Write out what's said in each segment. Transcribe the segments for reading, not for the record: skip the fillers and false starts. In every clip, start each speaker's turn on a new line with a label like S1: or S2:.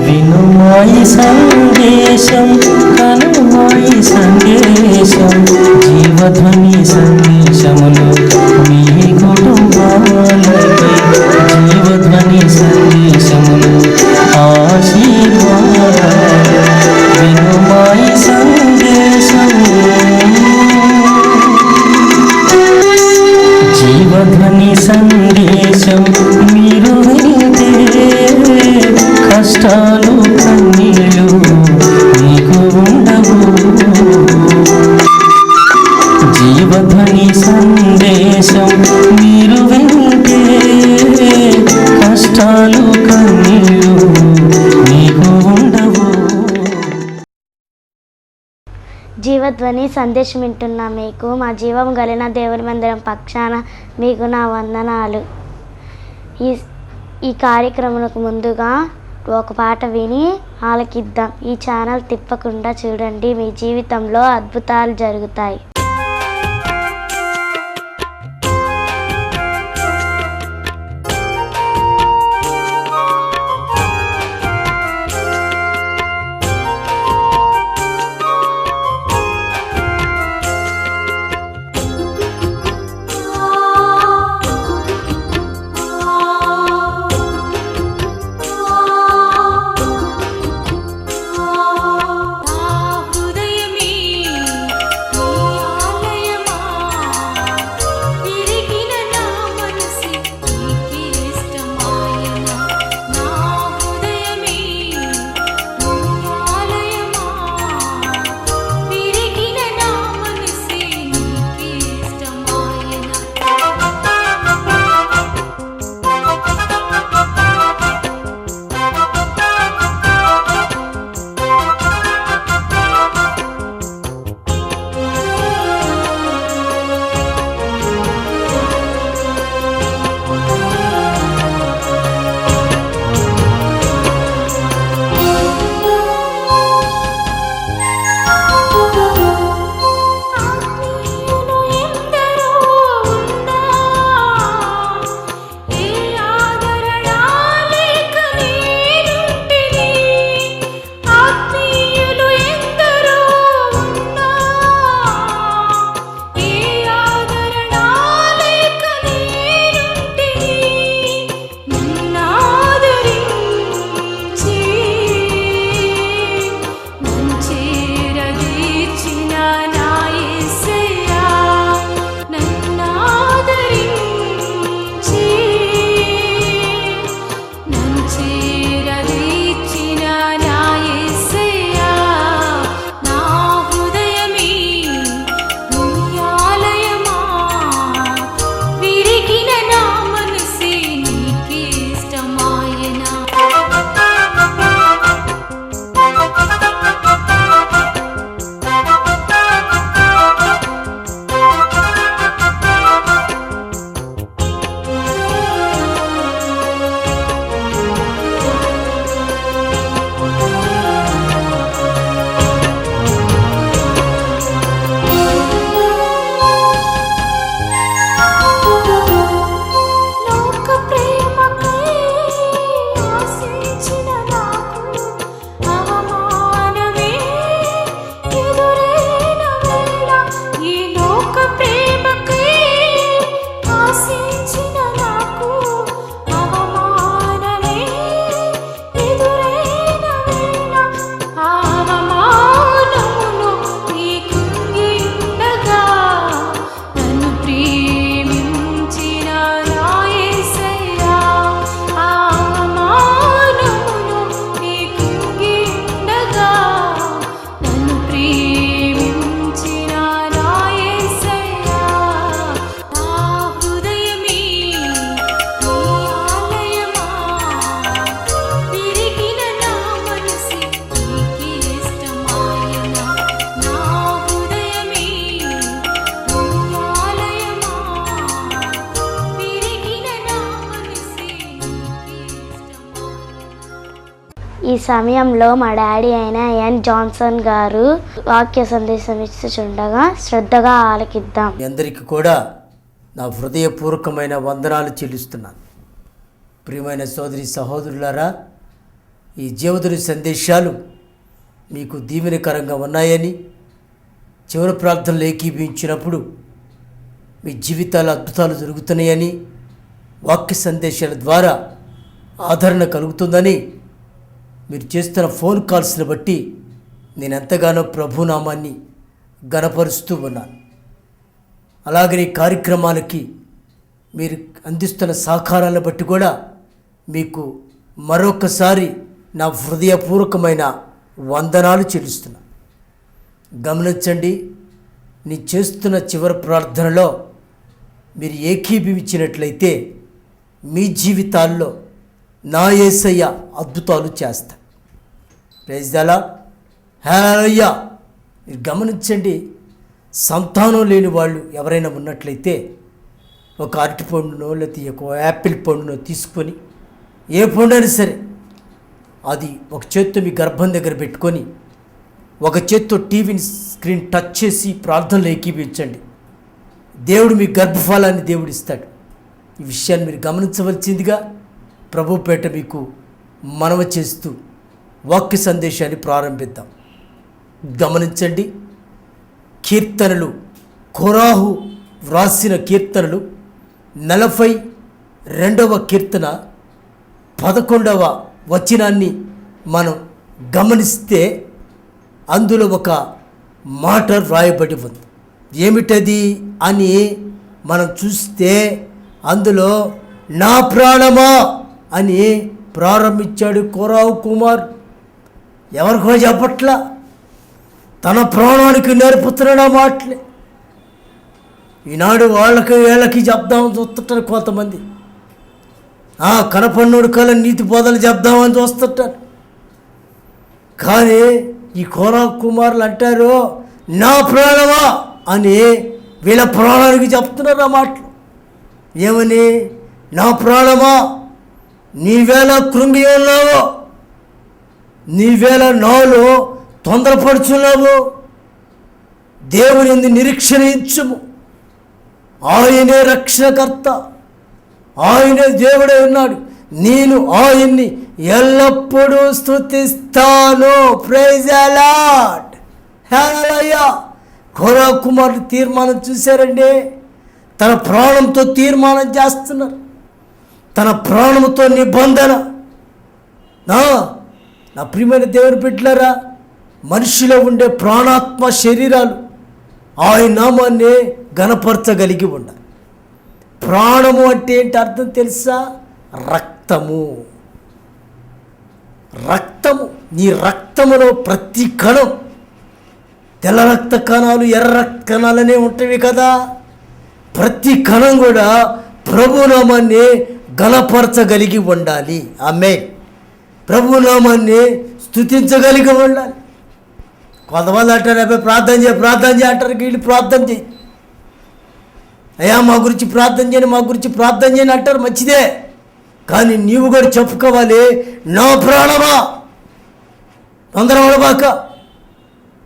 S1: వినుమాయి సందేశం కనుమాయి సందేశం జీవధ్వని సందేశములు మీ కుటుంబాలకి జీవధ్వని సందేశములు ఆశీర్వాదాలు వినుమాయి సందేశం జీవధ్వని సందేశం మీరు వింటే కష్టాలు కన్నీళ్ళు మీకు ఉండవు. జీవధ్వని సందేశం మీరు వింటే కష్టాలు కన్నీళ్ళు మీకు ఉండవు.
S2: జీవధ్వని సందేశం వింటున్న మీకు మా జీవం కలిగిన దేవుని మందిరం పక్షాన మీకు నా వందనాలు. ఈ కార్యక్రమానికి ముందుగా ఒక పాట విని ఆలకిద్దాం. ఈ ఛానల్ తిప్పకుండా చూడండి, మీ జీవితంలో అద్భుతాలు జరుగుతాయి. ఈ సమయంలో మా డాడీ అయిన ఎన్ జాన్సన్ గారు వాక్య సందేశం ఇస్తుండగా శ్రద్ధగా ఆలకిద్దాం.
S3: అందరికీ కూడా నా హృదయపూర్వకమైన వందనాలు చెల్లిస్తున్నాను. ప్రియమైన సోదరి సహోదరులారా, ఈ జీవదుని సందేశాలు మీకు దీవెనకరంగా ఉన్నాయని, చివరి ప్రార్థనలు ఏకీభవించినప్పుడు మీ జీవితాలు అద్భుతాలు జరుగుతున్నాయని, వాక్య సందేశాల ద్వారా ఆదరణ కలుగుతుందని మీరు చేస్తున్న ఫోన్ కాల్స్ని బట్టి నేను ఎంతగానో ప్రభునామాన్ని గణపరుస్తూ ఉన్నాను. అలాగే ఈ కార్యక్రమాలకి మీరు అందిస్తున్న సహకారాలను బట్టి కూడా మీకు మరొకసారి నా హృదయపూర్వకమైన వందనాలు చెల్లిస్తున్నా. గమనించండి, నీ చేస్తున్న చివరి ప్రార్థనలో మీరు ఏకీభవించినట్లయితే మీ జీవితాల్లో నా యేసయ్య అద్భుతాలు చేస్తా. Praise the lord. హల్లెలూయా. మీరు గమనించండి, సంతానం లేని వాళ్ళు ఎవరైనా ఉన్నట్లయితే ఒక అరటి పండునో లేకపోతే ఒక యాపిల్ పండునో తీసుకొని, ఏ పండు అయినా సరే, అది ఒక చేత్తో మీ గర్భం దగ్గర పెట్టుకొని ఒక చేత్తో టీవీని స్క్రీన్ టచ్ చేసి ప్రార్థనలు ఏకీభవించండి. దేవుడు మీ గర్భఫలాన్ని దేవుడు ఇస్తాడు. ఈ విషయాన్ని మీరు గమనించవలసిందిగా ప్రభుపేట మీకు మనవి చేస్తూ వాక్య సందేశాన్ని ప్రారంభిద్దాం. గమనించండి, కీర్తనలు, కోరాహు వ్రాసిన కీర్తనలు 42వ కీర్తన 11వ వచనాన్ని మనం గమనిస్తే అందులో ఒక మాట వ్రాయబడి ఉంది. ఏమిటది అని మనం చూస్తే అందులో నా ప్రాణమా అని ప్రారంభించాడు కోరాహు కుమార్. ఎవరికో చెప్పట్లా, తన ప్రాణానికి నేర్పుతున్నాడు ఆ మాటలే. ఈనాడు వాళ్ళకి వీళ్ళకి చెప్దామని చూస్తుంటారు కొంతమంది. కనపడినోడు కల నీతి బోధలు చెప్దామని చూస్తుంటారు. కానీ ఈ కోరాహు కుమారులు అంటారు నా ప్రాణమా అని వీళ్ళ ప్రాణానికి చెప్తున్నారు ఆ మాటలు. ఏమని? నా ప్రాణమా, నీవేళ కృంగి ఉన్నావు, నీవేళ నాలో తొందరపడుచున్నావు, దేవుని యందు నిరీక్షణ ఇచ్చుము. ఆయనే రక్షణకర్త, ఆయనే దేవుడే ఉన్నాడు. నేను ఆయన్ని ఎల్లప్పుడూ స్తుతిస్తాను. Praise the lord. Hallelujah. Korah కుమారుడు తీర్మానం చూశారండి. తన ప్రాణంతో తీర్మానం చేస్తున్నారు, తన ప్రాణంతో నిబంధన. నా ప్రియమైన దేవుని బిడ్డలారా, మనిషిలో ఉండే ప్రాణాత్మ శరీరాలు ఆయన నామాన్ని గణపరచగలిగి ఉండాలి. ప్రాణము అంటే ఏంటి అర్థం తెలుసా? రక్తము. రక్తము, నీ రక్తములో ప్రతి కణం, తెల్ల రక్త కణాలు, ఎర్ర రక్త కణాలనే ఉంటాయి కదా. ప్రతి కణం కూడా ప్రభునామాన్ని గణపరచగలిగి ఉండాలి. ఆమేన్. ప్రభునామాన్ని స్తుతించగలిగి ఉండాలి. కొంతమంది అంటారు, అబ్బాయి ప్రార్థన చేయి అంటారు. వీళ్ళు ప్రార్థన చేయి, అయ్యా మా గురించి ప్రార్థన చేయని, మా గురించి ప్రార్థన చేయని అంటారు. మంచిదే, కానీ నీవు కూడా చెప్పుకోవాలి, నా ప్రాణమా తొందరపడబాక,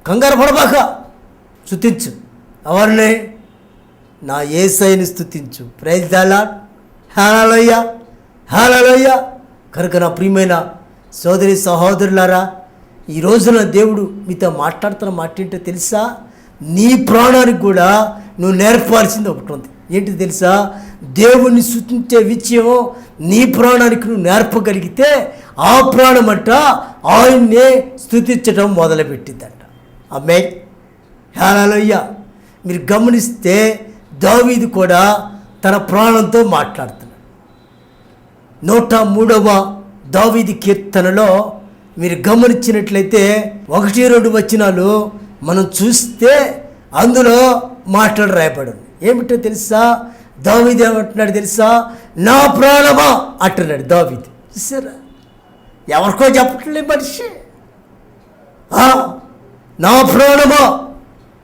S3: కంగారు పడబాక, స్తుతించు. ఎవరిని? నా యేసయ్యని స్తుతించు. Praise the lord. Hallelujah, hallelujah. కనుక నా ప్రియమైన సోదరి సహోదరులారా, ఈ రోజున దేవుడు మీతో మాట్లాడుతున్న మాట ఏంటో తెలుసా? నీ ప్రాణానికి కూడా నువ్వు నేర్పాల్సింది ఒకటి ఉంది. ఏంటి తెలుసా? దేవుణ్ణి స్తుతించే విషయం నీ ప్రాణానికి నువ్వు నేర్పగలిగితే ఆ ప్రాణం అంట ఆయన్నే స్తుతించడం మొదలుపెట్టిందంట. ఆమేన్. హల్లెలూయా. మీరు గమనిస్తే దావీదు కూడా తన ప్రాణంతో మాట్లాడుతున్నాడు. 103వ దావీదు కీర్తనలో మీరు గమనించినట్లయితే 1-2 వచనాలు మనం చూస్తే అందులో మాటలు రాయబడి. ఏమిటో తెలుసా? దావీదు ఏమంటున్నాడు తెలుసా? నా ప్రాణమా అంటున్నాడు దావీదు. చూసారా, ఎవరికో చెప్పట్లే మనిషి. నా ప్రాణమా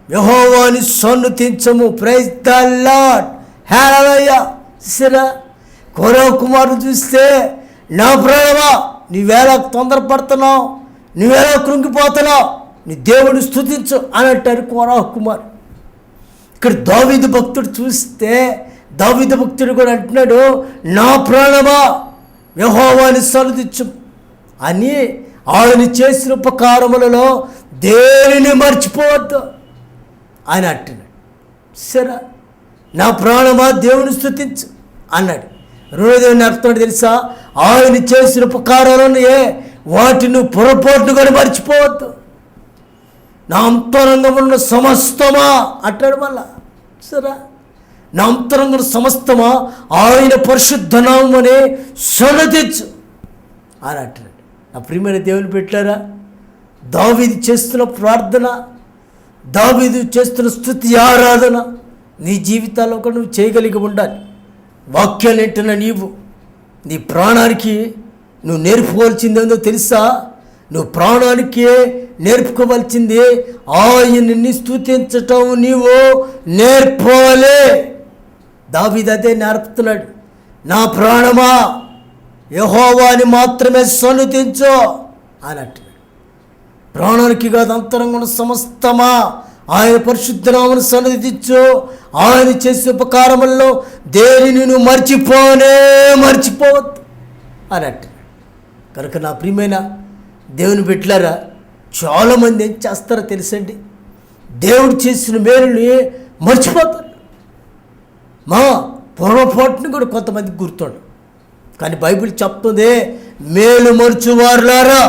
S3: యెహోవాని సన్నుతించము. Praise the lord. హల్లెలూయా. చూసారా, కోరాహు కుమారుడు చూస్తే నా ప్రాణమా నీవేళ తొందరపడుతున్నావు, నీవేళ కృంగిపోతున్నావు, నీ దేవుని స్తుతించు అని అంటారు కోరాహు కుమార్. ఇక్కడ దావీదు భక్తుడు చూస్తే దావీదు భక్తుడు కూడా అంటున్నాడు, నా ప్రాణమా యెహోవాని సన్నుతించు. అని ఆయన చేసిన ఉపకారములలో దేనిని మర్చిపోవద్దు ఆయన అంటున్నాడు. సరే, నా ప్రాణమా దేవుని స్తుతించు అన్నాడు. రెండోదేవుని అర్థం తెలుసా? ఆయన చేసిన ఉపకారాలను వాటిని పొరపాటును కూడా మర్చిపోవద్దు. నా అంతరంగమున్న సమస్తమా అంటాడు మళ్ళా. సరే, నా అంతరంగం సమస్తమా ఆయన పరిశుద్ధ నామమునే సన్నతించు అని అంటున్నాడు. నా ప్రియమైన దేవుని పెట్టారా, దావీదు చేస్తున్న ప్రార్థన, దావీదు చేస్తున్న స్తుతి ఆరాధన నీ జీవితాల్లో కూడా నువ్వు చేయగలిగి ఉండాలి. వాక్యాలు ఏంటన్నా నీ ప్రాణానికి నువ్వు నేర్పుకోవాల్సింది ఏందో తెలుసా? నువ్వు ప్రాణానికి నేర్పుకోవాల్సింది ఆయన్ని స్తుతించటం నీవు నేర్పాలి. దావీదు అదే నేర్పుతున్నాడు. నా ప్రాణమా యెహోవాని మాత్రమే సన్నుతించు అని అంటున్నాడు. ప్రాణానికి కాదు, అంతరంగం సమస్తమా ఆయన పరిశుద్ధ నామమును సన్నిధించు. ఆయన చేసే ఉపకారముల్లో దేనిని నువ్వు మర్చిపోవద్దు అని అంటున్నాడు. కనుక నా ప్రియమైన దేవుని బిడ్డలారా, చాలామంది ఏం చేస్తారో తెలుసండి, దేవుడు చేసిన మేలుని మర్చిపోతారు. మా పొరపాటును కూడా కొంతమందికి గుర్తుండదు. కానీ బైబిల్ చెప్తుంది, మేలు మరుచువారులారా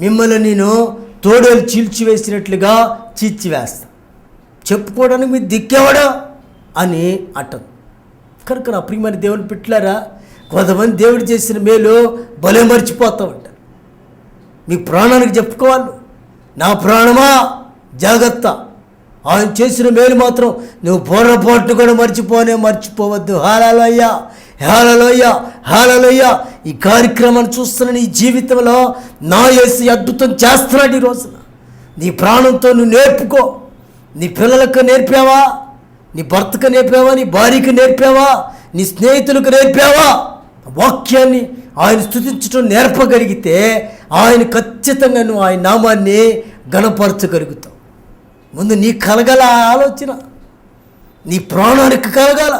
S3: మిమ్మల్ని నేను తోడేలు చీల్చివేసినట్లుగా చీల్చివేస్తా, చెప్పుకోవడానికి మీరు దిక్కేవాడా అని అంటారు. కనుక నా ప్రియమైన దేవుని బిడ్డలారా, కొంతమంది దేవుడు చేసిన మేలు భలే మర్చిపోతూ ఉంటారు. మీ ప్రాణానికి చెప్పుకోవాలి, నా ప్రాణమా జాగ్రత్త, ఆయన చేసిన మేలు మాత్రం నువ్వు పొరపాటు కూడా మర్చిపోవద్దు. హల్లెలూయా, హల్లెలూయా, హల్లెలూయా. ఈ కార్యక్రమాన్ని చూస్తున్న నీ జీవితంలో నా యేసు అద్భుతం చేస్తున్నాడు. ఈ రోజున నీ ప్రాణంతో నువ్వు నేర్పుకో. నీ పిల్లలకు నేర్పావా, నీ భర్తకు నేర్పావా, నీ భార్యకు నేర్పావా, నీ స్నేహితులకు నేర్పావా? వాక్యాన్ని ఆయన స్తుతించడం నేర్పగలిగితే ఆయన ఖచ్చితంగా నువ్వు ఆయన నామాన్ని గణపరచగలుగుతావు. ముందు నీ కలగల ఆలోచన, నీ ప్రాణానికి కలగాల.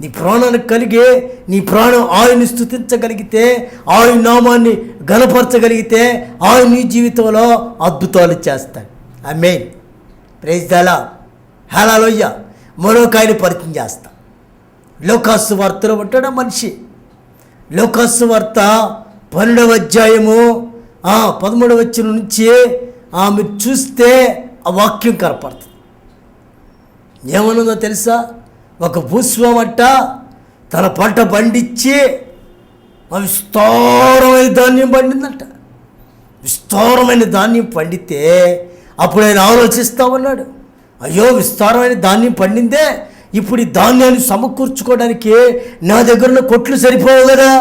S3: నీ ప్రాణానికి కలిగే నీ ప్రాణం ఆయన్ని స్తుతించగలిగితే, ఆయన నామాన్ని గణపరచగలిగితే ఆయన నీ జీవితంలో అద్భుతాలు చేస్తాడు. ఆమేన్, ప్రైజ్ ది లార్డ్, హల్లెలూయా. మరొక ఆయన పరిచయం చేస్తా. లూకాసు వార్తలో ఉంటాడు మనిషి. లూకాసు వార్త 12వ అధ్యాయము 13వ వచనం నుంచి మీరు చూస్తే ఆ వాక్యం కనపడుతుంది. ఏమనుందో తెలుసా? ఒక భూస్వామట తన పంట పండించి విస్తారమైన ధాన్యం పండిందంట. విస్తారమైన ధాన్యం పండితే అప్పుడు ఆయన ఆలోచిస్తూ ఉన్నాడు, అయ్యో విస్తారమైన ధాన్యం పండిందే, ఇప్పుడు ఈ ధాన్యాన్ని సమకూర్చుకోవడానికి నా దగ్గర ఉన్న కొట్లు సరిపోవు కదా,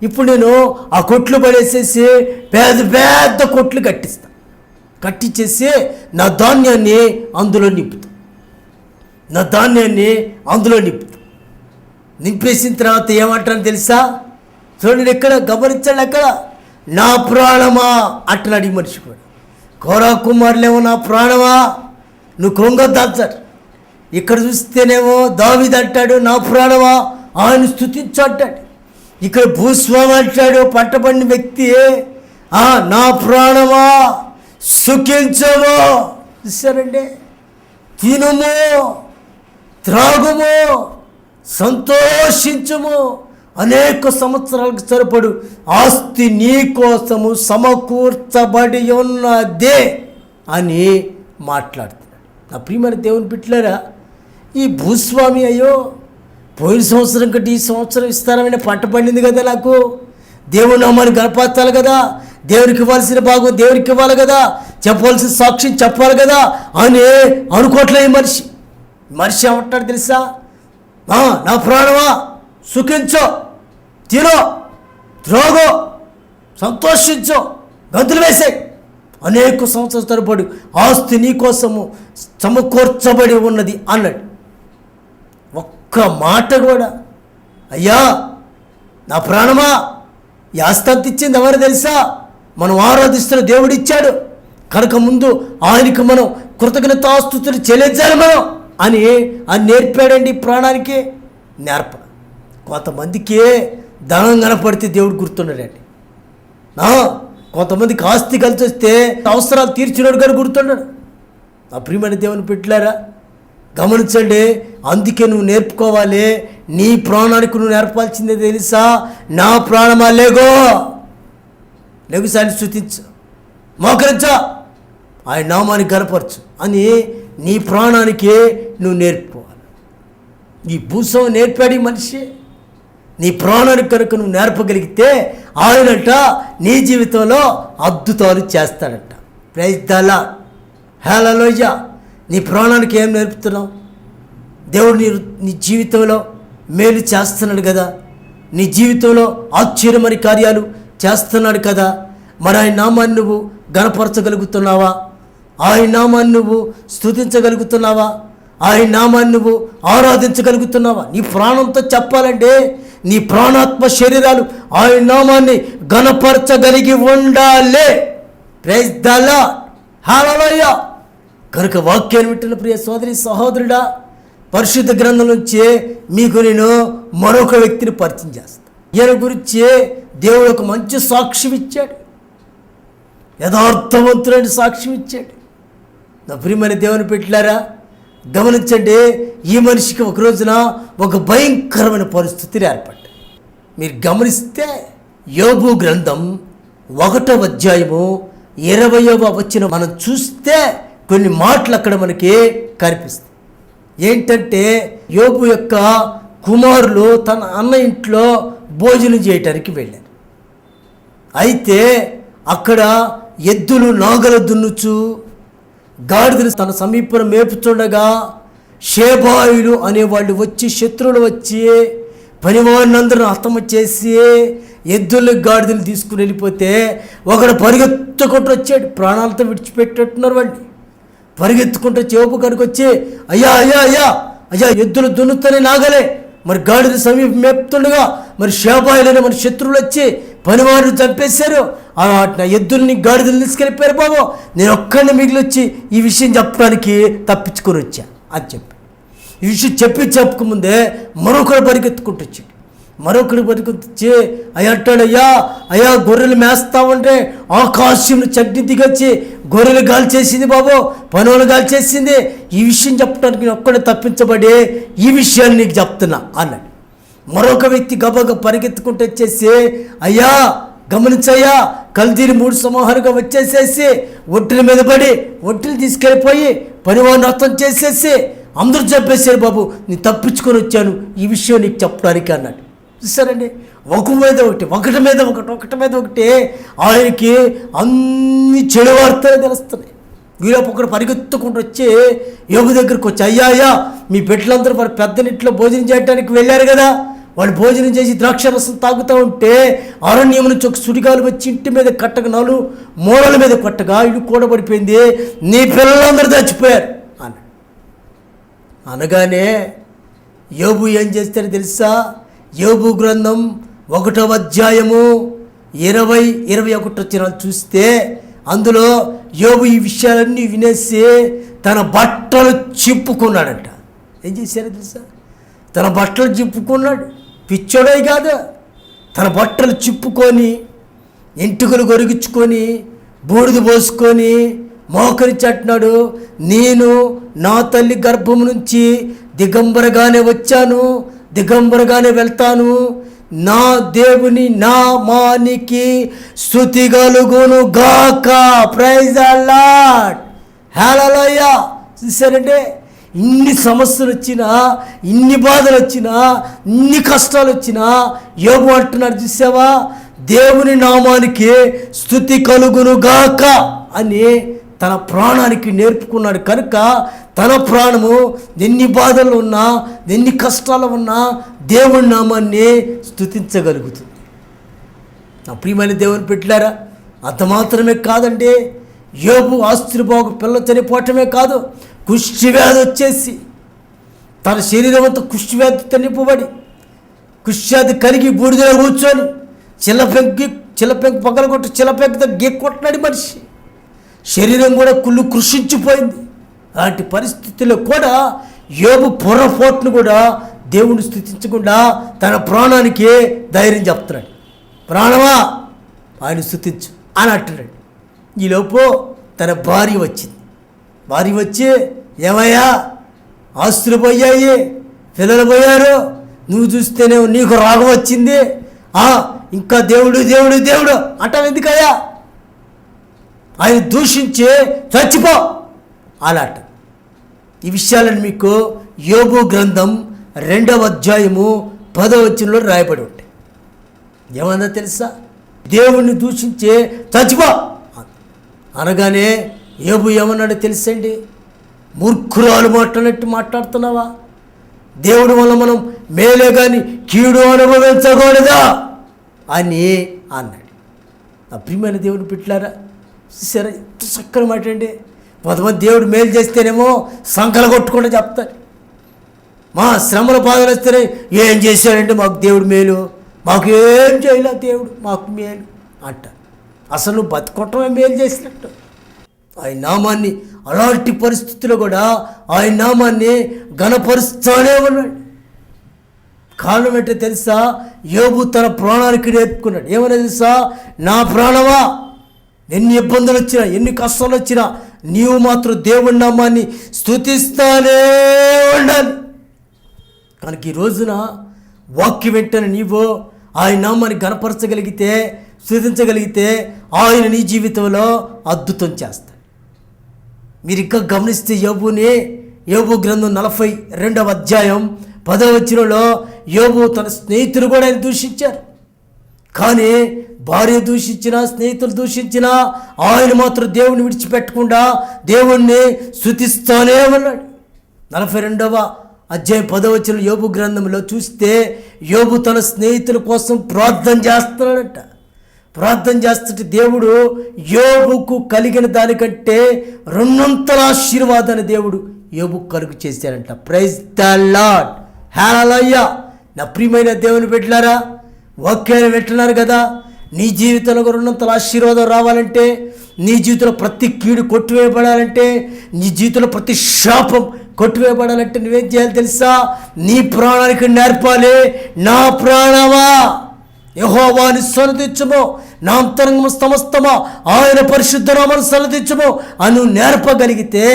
S3: ఇప్పుడు నేను ఆ కొట్లు పడేసేసి పెద్ద పెద్ద కొట్లు కట్టించేసి నా ధాన్యాన్ని అందులో నింపుతా. నింపేసిన తర్వాత ఏమంటాను తెలుసా? చూడండి, ఎక్కడ గమనించండి, అక్కడ నా ప్రాణమా అంటున్నాడు ఈ మనిషి కూడా. కోరా కుమారులేమో నా ప్రాణమా నువ్వు కృంగొద్దంటాడు. ఇక్కడ చూస్తేనేమో దావీదు అంటాడు నా ప్రాణమా ఆయన స్తుతించు అంటాడు. ఇక్కడ భూస్వామి అంటాడు, పంట పండిన వ్యక్తి నా ప్రాణమా సుఖించము. చూసారండి, తినుము, త్రాగుము, సంతోషించుము, అనేక సంవత్సరాలకు సరిపడు ఆస్తి నీ కోసము సమకూర్చబడి ఉన్నదే అని మాట్లాడుతున్నాడు. నా ప్రియమైన దేవుని బిడ్డలారా, ఈ భూస్వామి అయ్యో పోయిన సంవత్సరం కంటే ఈ సంవత్సరం విస్తారమైన పంట పండింది కదా, నాకు దేవుని నామాన్ని గణపరచాలి కదా, దేవునికి ఇవ్వాల్సిన భాగం దేవునికి ఇవ్వాలి కదా, చెప్పవలసిన సాక్ష్యం చెప్పాలి కదా అని అనుకోవట్లేదు మనిషి ఏమంటాడు తెలుసా? నా ప్రాణమా సుఖించో, తినో, త్రాగో, సంతోషించో, గంతులు వేసాయి, అనేక సంవత్సరాల తరబడి ఆస్తి నీ కోసము సమకూర్చబడి ఉన్నది అన్నాడు. ఒక్క మాట కూడా, అయ్యా నా ప్రాణమా ఈ ఆస్తి అంత ఇచ్చింది ఎవరు తెలుసా? మనం ఆరాధిస్తున్న దేవుడు ఇచ్చాడు కనుక ముందు ఆయనకు మనం కృతజ్ఞతాస్తుతులు చెల్లించాలి మనం అని నేర్పాడండి. ప్రాణానికి కొంతమందికి ధనం కనపడితే దేవుడు గుర్తున్నాడండి. కొంతమందికి ఆస్తి కలిసి వస్తే అవసరాలు తీర్చినోడు కానీ గుర్తున్నాడు. ఆ ప్రియమైన దేవుని పెట్టారా, గమనించండి. అందుకే నువ్వు నేర్పుకోవాలి. నీ ప్రాణానికి నువ్వు నేర్పాల్సిందే తెలుసా? నా ప్రాణమా లేగో, లెగుసాన్ని స్తుతించు, మోకరించా, ఆయన నామాన్ని గనపరచు అని నీ ప్రాణానికి నువ్వు నేర్పుకోవాలి. ఈ భూసం నేర్పాడు మనిషి. నీ ప్రాణానికి కనుక నువ్వు నేర్పగలిగితే ఆయనట నీ జీవితంలో అద్భుతాలు చేస్తాడట. ప్రైజ్ ద లార్డ్, హల్లెలూయా. నీ ప్రాణానికి ఏం నేర్పుతున్నావు? దేవుడు నీ జీవితంలో మేలు చేస్తున్నాడు కదా, నీ జీవితంలో ఆశ్చర్యమని కార్యాలు చేస్తున్నాడు కదా. మరి ఆయన నామాన్ని నువ్వు గణపరచగలుగుతున్నావా? ఆయన నామాన్ని నువ్వు స్తుతించగలుగుతున్నావా? ఆయన నామాన్ని నువ్వు ఆరాధించగలుగుతున్నావా? నీ ప్రాణంతో చెప్పాలంటే నీ ప్రాణాత్మ శరీరాలు ఆయన నామాన్ని గణపరచగలిగి ఉండాలి. ప్రైజ్ ద లార్డ్, హల్లెలూయా. కనుక వాక్యాన్ని వింటున్న ప్రియ సోదరి సహోదరుడా, పరిశుద్ధ గ్రంథం నుంచి మీకు నేను మరొక వ్యక్తిని పరిచయం చేస్తాను. ఈయన గురించి దేవుడు ఒక మంచి సాక్ష్యం ఇచ్చాడు, యథార్థవంతుడైన సాక్ష్యం ఇచ్చాడు. నా ప్రియమైన దేవుని పెట్టారా, గమనించండి. ఈ మనిషికి ఒక రోజున ఒక భయంకరమైన పరిస్థితులు ఏర్పడ్డాయి. మీరు గమనిస్తే యోబు గ్రంథం 1వ అధ్యాయము 20వ వచనం మనం చూస్తే కొన్ని మాటలు అక్కడ మనకి కనిపిస్తాయి. ఏంటంటే యోబు యొక్క కుమారులు తన అన్న ఇంట్లో భోజనం చేయటానికి వెళ్ళారు. అయితే అక్కడ ఎద్దులు నాగలు దున్నుచు గాడిదలు తన సమీపం మేపుతుండగా షేబాయులు అనేవాళ్ళు వచ్చి, శత్రువులు వచ్చి పనివారినందరూ హతము చేసి ఎద్దులు గాడిదలు తీసుకుని వెళ్ళిపోతే ఒకడు పరిగెత్తుకుంటూ వచ్చాడు. ప్రాణాలతో విడిచిపెట్టేట్టున్నారు వాళ్ళు. పరిగెత్తుకుంటూ యోబు కాడికి వచ్చి, అయ్యా అయ్యా అయ్యా అయ్యా, ఎద్దులు దున్నుతూనే నాగలే, మరి గాడిద సమీపం మేపుతుండగా మరి షేబాయులనే మన శత్రువులు వచ్చి పనివారిని చంపేశారు, నా ఎద్దుల్ని గాడిదలు తీసుకెళ్ళిపోయారు బాబు, నేను ఒక్కడిని మిగిలి వచ్చి ఈ విషయం చెప్పడానికి తప్పించుకొని వచ్చా అని చెప్పి ఈ విషయం చెప్పకముందే మరొకడు పరిగెత్తుకుంటూ వచ్చాడు. మరొకడు పరిగెత్తి అయ్యా అంటాడయ్యా, అయ్యా గొర్రెలు మేస్తా ఉంటే ఆకాశంలో చడ్డి దిగొచ్చి గొర్రెలు గాలి చేసింది బాబు, పనులు గాలి చేసింది, ఈ విషయం చెప్పడానికి నేను ఒక్కడే తప్పించబడి ఈ విషయాన్ని నీకు చెప్తున్నా అన్నాడు. మరొక వ్యక్తి గబగబా పరిగెత్తుకుంటూ వచ్చేసి, అయ్యా గమనించయ్యా, కల్దీని 3 సమూహాలుగా వచ్చేసేసి ఒట్టిల మీద పడి ఒట్టిలు తీసుకెళ్ళిపోయి పనివారిని అర్థం చేసేసి అందరూ చెప్పేశారు బాబు, నేను తప్పించుకొని వచ్చాను ఈ విషయం నీకు చెప్పడానికి అన్నాడు. చూసారండి, ఒకటి మీద ఒకటి ఆయనకి అన్ని చెడు వార్తలు తెలుస్తున్నాయి. వీలోపు ఒకడు పరిగెత్తుకుంటూ వచ్చి యోబు దగ్గరికి వచ్చి, అయ్యా అయ్యా మీ బిడ్డలందరూ వారి పెద్దనింట్లో భోజనం చేయడానికి వెళ్ళారు కదా, వాళ్ళు భోజనం చేసి ద్రాక్షరసం తాగుతూ ఉంటే అరణ్యం నుంచి ఒక సుడిగాలు వచ్చి ఇంటి మీద కట్టగా 4 మూలల మీద కొట్టగా ఇల్లు కూడబడిపోయింది, నీ పిల్లలందరూ చచ్చిపోయారు అన్నాడు. అనగానే యోబు ఏం చేస్తాడో తెలుసా? యోబు గ్రంథం 1వ అధ్యాయము 20-21 వచనాలు చూస్తే అందులో యోబు ఈ విషయాలన్నీ వినేసి తన బట్టలు చింపుకున్నాడంట. ఏం చేశారో తెలుసా? తన బట్టలు చింపుకున్నాడు. పిచ్చోడే కాదు, తన బట్టలు చింపుకొని ఎంటుకలు గొరిగించుకొని బూడిద పోసుకొని మోకరించట్నాడు. నేను నా తల్లి గర్భం నుంచి దిగంబరగానే వచ్చాను, దిగంబరగానే వెళ్తాను, నా దేవుని నామానికి స్తుతి కలుగును గాక. ప్రైజ్ ద లార్డ్, హల్లెలూయా. చూసారంటే ఇన్ని సమస్యలు వచ్చినా, ఇన్ని బాధలు వచ్చినా, ఇన్ని కష్టాలు వచ్చినా యోబు అంటున్నాడు, చూసావా, దేవుని నామానికి స్తుతి కలుగును గాక అని తన ప్రాణానికి నేర్పుకున్నాడు. కనుక తన ప్రాణము ఎన్ని బాధలు ఉన్నా, ఎన్ని కష్టాలు ఉన్నా దేవుని నామాన్ని స్తుతించగలుగుతుంది. నా ప్రియమైన దేవుని పెట్టారా, అంత మాత్రమే కాదండి, యోబు ఆస్తిబాగు పిల్ల చనిపోవటమే కాదు, కుష్ఠవ్యాధి వచ్చేసి తన శరీరం అంతా కుష్ఠవ్యాధితో నింపబడి కుష్ఠవ్యాధి కలిగి బూడిదలో కూర్చొని చిల్లపెంకు పగలగొట్టి చిల్లపెంకుతో గీక్కొట్టినాడు మనిషి. శరీరం కూడా కుళ్ళు కృషించిపోయింది. అలాంటి పరిస్థితుల్లో కూడా యోబు పొరపాటును కూడా దేవుని స్తుతించకుండా తన ప్రాణానికి ధైర్యం చెప్తున్నాడు. ప్రాణమా ఆయన స్తుతించు అని అంటున్నాడు. ఈలోపు తన భార్య వచ్చింది. భార్య వచ్చి, ఏమయ్యా ఆస్తులు పోయాయి, పిల్లలు పోయారు, నువ్వు చూస్తేనే నీకు రాగం వచ్చింది, ఇంకా దేవుడు దేవుడు దేవుడు అంటావు ఎందుకయ్యా, ఆయన దూషించి చచ్చిపో అలాట. ఈ విషయాలను మీకు యోబు గ్రంథం 2వ అధ్యాయము 10వ వచనంలో రాయబడి ఉంటాయి. ఏమన్నా తెలుసా? దేవుణ్ణి దూషించే చచ్చిపో అనగానే యోబు ఏమన్నాడో తెలుసండి? మూర్ఖురాలు మాట్లాడినట్టు మాట్లాడుతున్నావా? దేవుడి వల్ల మనం మేలే కానీ కీడు అనుభవించకూడదా అని అన్నాడు. ఆ ప్రియమైన దేవుడు బిడ్డలారా, సరే ఎంత చక్కని మాట అండి. కొంతమంది దేవుడు మేలు చేస్తేనేమో సంకల కొట్టుకుంటూ చెప్తారు. మా శ్రమల బాధలు వస్తేనే ఏం చేశాడంటే మాకు దేవుడు మేలు, మాకు ఏం చేయలే దేవుడు మాకు మేలు అంట. అసలు బతుకోవటమే మేలు చేసినట్టు. ఆయన నామాన్ని అలాంటి పరిస్థితుల్లో కూడా ఆయన నామాన్ని ఘనపరుస్తూనే ఉన్నాడు. కారణం ఏంటో తెలుసా? యోబు తన ప్రాణానికి నేర్పుకున్నాడు. ఏమన్నా తెలుసా? నా ప్రాణమా, ఎన్ని ఇబ్బందులు వచ్చినా ఎన్ని కష్టాలు వచ్చినా నీవు మాత్రం దేవుడి నామాన్ని స్తుతిస్తానే ఉండాలి. కనుక ఈ రోజున వాక్యం వెంటనే నీవు ఆయన నామాన్ని ఘనపరచగలిగితే, స్తుతించగలిగితే ఆయన నీ జీవితంలో అద్భుతం చేస్తాడు. మీరు ఇంకా గమనిస్తే యోబు గ్రంథం 42వ అధ్యాయం 10వ వచనంలో యోబు తన స్నేహితులు కూడా ఆయన దూషించారు. కానీ భార్య దూషించినా స్నేహితులు దూషించినా ఆయన మాత్రం దేవుణ్ణి విడిచిపెట్టకుండా దేవుణ్ణి స్తుతిస్తానే ఉన్నాడు. 42వ అధ్యాయం 10వ వచనం యోబు గ్రంథంలో చూస్తే యోబు తన స్నేహితుల కోసం ప్రార్థన చేస్తున్నాడట. ప్రార్థన చేస్తుంటే దేవుడు యోబుకు కలిగిన దానికంటే 200 ఆశీర్వాదాన్ని దేవుడు యోబుకు కలుగు చేశాడంట. ప్రైజ్ ద లార్డ్, హల్లెలూయా. నా ప్రియమైన దేవుని బిడ్డలారా, వాక్యాన్ని వింటున్నారు కదా, నీ జీవితంలో 200 ఆశీర్వాదం రావాలంటే, నీ జీవితంలో ప్రతి కీడు కొట్టివేయబడాలంటే, నీ జీవితంలో ప్రతి శాపం కొట్టివేయబడాలంటే నువ్వేం చేయాలి తెలుసా? నీ ప్రాణానికి నేర్పాలి, నా ప్రాణమా యెహోవాని సన్నిధించుము, నా అంతరంగము సమస్తమా ఆయన పరిశుద్ధ నామమును సన్నిధించుము అని నేర్పగలిగితే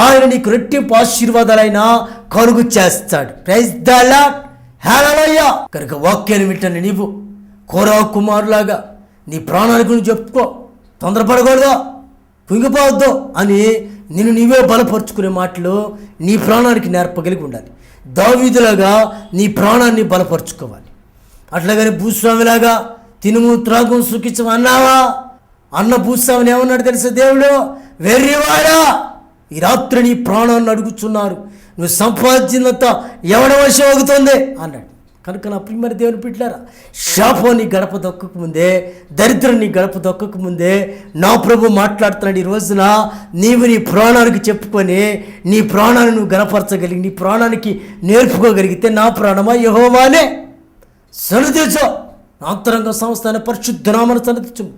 S3: ఆయన నీకు రెట్టింపు ఆశీర్వాదాలైనా కలుగు చేస్తాడు. ప్రైజ్ ద లార్డ్, హల్లెలూయా. కనుక వాక్యాన్ని వింటాను నీవు కోరా కుమారులాగా నీ ప్రాణానికి నువ్వు చెప్పుకో, తొందరపడకూడదు, కుంగిపోవద్దు అని నిన్ను నీవే బలపరుచుకునే మాటలు నీ ప్రాణానికి నేర్పగలిగి ఉండాలి. దావీదులాగా నీ ప్రాణాన్ని బలపరుచుకోవాలి. అట్లాగని భూస్వామిలాగా తినుము త్రాగు సుఖించము అన్నావా? అన్న భూస్వామిని ఏమన్నాడు తెలుసా దేవుడు? వెర్రివాడా, ఈ రాత్రి నీ ప్రాణాన్ని అడుగుతున్నారు, నువ్వు సంపాదించినంత ఎవడి వశం అవుతుంది అన్నాడు. కనుక నా ప్రియమైన దేవుని బిడ్డలారా, శాపం నీ గడప దొక్కకముందే, దరిద్రం నీ గడప దొక్కకముందే నా ప్రభు మాట్లాడుతున్నాడు. ఈ రోజున నీవు నీ ప్రాణానికి చెప్పుకొని నీ ప్రాణాన్ని నువ్వు గణపరచగలిగి, నీ ప్రాణానికి నేర్పుకోగలిగితే నా ప్రాణమా యెహోవానే సన్నిధించు, నా అంతరంగ సంస్థ పరిశుద్ధ నామమును సన్నిధించుము,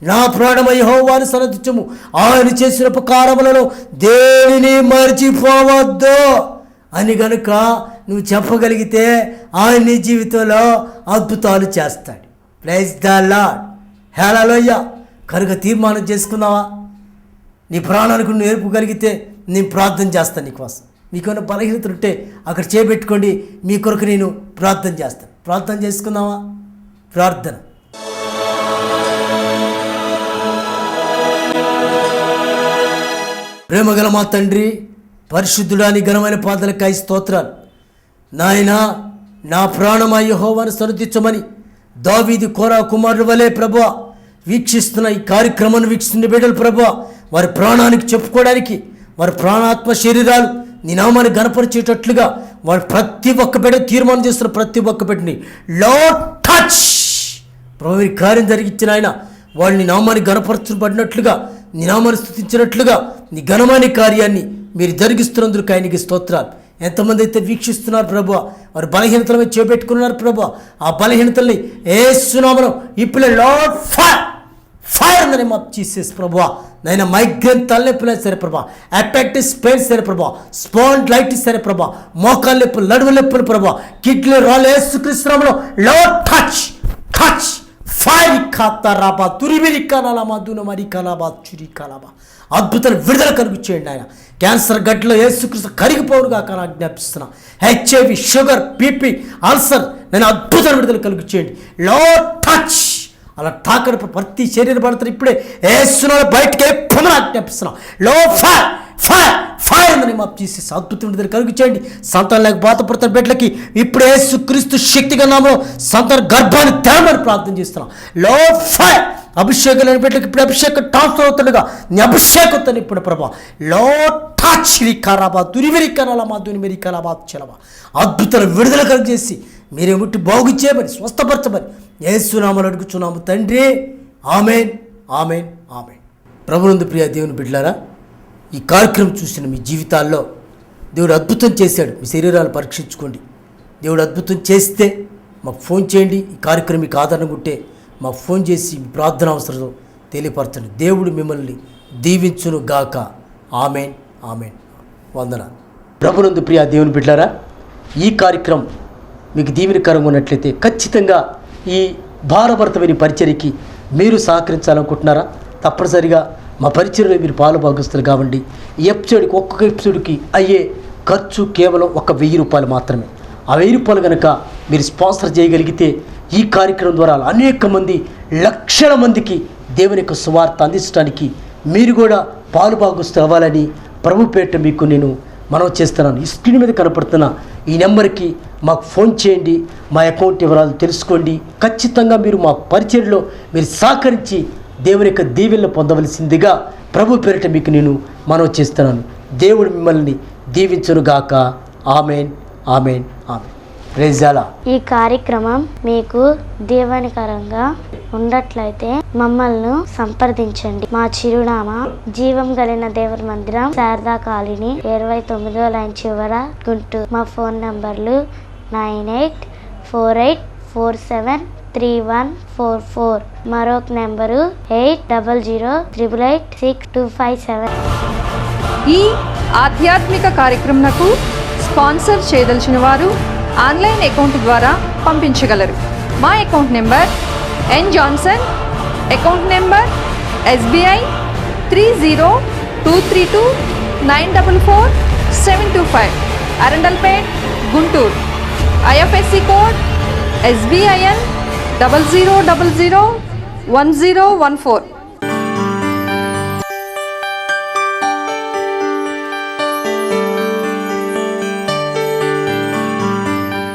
S3: నా ప్రాణమా యెహోవాని సన్నిధించుము, ఆయన చేసిన ఉపకారములను దేనిని మర్చిపోవద్దు అని గనుక నువ్వు చెప్పగలిగితే ఆయన నీ జీవితంలో అద్భుతాలు చేస్తాడు. ప్రైజ్ ద లార్డ్, హల్లెలూయా. కనుక తీర్మానం చేసుకున్నావా? నీ ప్రాణానికి నువ్వు నేర్పగలిగితే నేను ప్రార్థన చేస్తాను నీకోసం. మీకేమైనా బలహీనతలు ఉంటే అక్కడ చేపెట్టుకోండి, మీ కొరకు నేను ప్రార్థన చేస్తాను. ప్రార్థన చేసుకుందామా? ప్రార్థన. ప్రేమగల మా తండ్రి, పరిశుద్ధుడాని ఘనమైన పాదలకాయ స్తోత్రాలు. నాయనా, నా ప్రాణమా యెహోవాను సన్నిధించమని దావీదు కోరా కుమారుడు వలె ప్రభువా వీక్షిస్తున్న ఈ కార్యక్రమాన్ని వీక్షిస్తున్న బిడ్డలు ప్రభువా వారి ప్రాణానికి చెప్పుకోవడానికి, వారి ప్రాణాత్మ శరీరాలు నీ నామాన్ని గణపరిచేటట్లుగా వారు ప్రతి ఒక్క బిడ్డ తీర్మానం చేస్తున్న ప్రతి ఒక్క బిడ్డని లార్డ్ టచ్ ప్రభు కార్యం జరిగించిన ఆయన వాళ్ళు నీ నామాన్ని గణపరచబడినట్లుగా, నీ నామాన్ని స్తుతించినట్లుగా నీ ఘనమైన కార్యాన్ని మీరు జరిగిస్తున్నందుకు ఆయనకి స్తోత్రాలు. ఎంతమంది అయితే వీక్షిస్తున్నారు ప్రభువా, వారు బలహీనతల మీద చేపెట్టుకున్నారు ప్రభువా, ఆ బలహీనతల్ని యేసు నామములో ఇప్పుడే లార్డ్ ఫైర్ అని మాకు జీసస్ ప్రభువా. నైనా మైగ్రేన్ తలనొప్పులే సరే ప్రభా, అపెక్టిస్ పెయిన్ సరే ప్రభా, స్పాండిలైటిస్ సరే ప్రభా, మోకాళ్ళ నొప్పులు, నడుము నొప్పులు ప్రభా, కిడ్నీ రాళ్ళు యేసుక్రీస్తు నామములో లార్డ్ టచ్ ఫైర్ ఖాతారాబా తురిమిరికాలామా దునమరికాలాబా చురికాలాబా అద్భుతాలు విడుదల కలుగు చేయండి ఆయన. క్యాన్సర్ గడ్డలో యేసుక్రీస్తు కరిగిపోవుగా కానీ ఆజ్ఞాపిస్తున్నా. హెచ్ఐవి, షుగర్, బీపీ, అల్సర్ నేను అద్భుతాలు విడుదల కలుగు చేయండి. లార్డ్ టచ్ అలా తాకడ ప్రతి శరీర పడుతున్న ఇప్పుడే యేసునామములో బయటకే పొమ్మని ఆజ్ఞాపిస్తున్నా. లో ఫైర్ ఫైర్ ఫైర్ అని మాకు చేసేసి అద్భుతం విడుదల కలుగు చేయండి. సంతానం లేక బాధపడుతున్న బిడ్డలకి ఇప్పుడు యేసుక్రీస్తు శక్తిగా నామములో సంతాన గర్భాన్ని తెరమని ప్రార్థన చేస్తున్నాం. లో ఫైర్ అభిషేకం లేని బిడ్డలకి ఇప్పుడు అభిషేకం ట్రాన్స్ఫర్ అవుతుండగా నీ అభిషేకంతో ఇప్పుడు ప్రభా లో టచ్ రికారాబా తురిమిరికారాలమా దునిమిరికారాబా చలమా అద్భుతాలు విడుదల కలుగు చేసి మీరే ముట్టి బాగు చేయమని స్వస్థపరచమని యేసునామములో అడుగుచున్నాము తండ్రి. ఆమేన్ ఆమేన్ ఆమేన్. ప్రభునందు ప్రియ దేవుని బిడ్డలారా, ఈ కార్యక్రమం చూసిన మీ జీవితాల్లో దేవుడు అద్భుతం చేశాడు. మీ శరీరాలు పరీక్షించుకోండి. దేవుడు అద్భుతం చేస్తే మాకు ఫోన్ చేయండి. ఈ కార్యక్రమం మీకు ఆదరణ ఉంటే మాకు ఫోన్ చేసి మీ ప్రార్థన అవసరం తెలియపరచండి. దేవుడు మిమ్మల్ని దీవించును గాక. ఆమేన్ ఆమేన్. వందనాలు. ప్రభునందు ప్రియ దేవుని బిడ్డలారా, ఈ కార్యక్రమం మీకు దీవెనకరంగా ఉన్నట్లయితే ఖచ్చితంగా ఈ భారభరితమైన పరిచర్యకి మీరు సహకరించాలనుకుంటున్నారా? తప్పనిసరిగా మా పరిచర్యలో మీరు పాలుభాగస్తులు కావండి. ఈ ఎపిసోడ్కి ఒక్కొక్క ఎపిసోడ్కి అయ్యే ఖర్చు కేవలం ₹1,000 మాత్రమే. ఆ ₹1,000 కనుక మీరు స్పాన్సర్ చేయగలిగితే ఈ కార్యక్రమం ద్వారా అనేక మంది, లక్షల మందికి దేవుని యొక్క సువార్త అందించడానికి మీరు కూడా పాలుభాగస్తులు అవ్వాలని ప్రభు పేట మీకు నేను మనవి చేస్తున్నాను. ఈ స్క్రీన్ మీద కనపడుతున్న ఈ నెంబర్కి మాకు ఫోన్ చేయండి. మా అకౌంట్ వివరాలు తెలుసుకోండి. ఖచ్చితంగా మీరు మా పరిచర్యలో మీరు సహకరించి దేవుని యొక్క దీవెనలు పొందవలసిందిగా ప్రభు పేరిట మీకు నేను మనవి చేస్తున్నాను. దేవుడు మిమ్మల్ని దీవించునుగాక. ఆమేన్ ఆమేన్ ఆమేన్. ప్రైజ్ అలా.
S2: ఈ కార్యక్రమం మీకు దీవెనకరంగా ఉన్నట్లయితే మమ్మల్ని సంప్రదించండి. మా చిరునామా జీవం కలిగిన దేవుని మందిరం, శారదా కాలనీ, 29వ లైన్ చివర, గుంటూరు. మా ఫోన్ నంబర్లు 9848473144. మరొక నెంబరు 8008886257.
S4: ఈ ఆధ్యాత్మిక కార్యక్రమంకు స్పాన్సర్ చేయదలిచిన వారు ఆన్లైన్ అకౌంట్ ద్వారా పంపించగలరు. మా account number N Johnson, account number SBI 302329444725, Arundelpet, Guntur. IFSC code SBIN 00001014.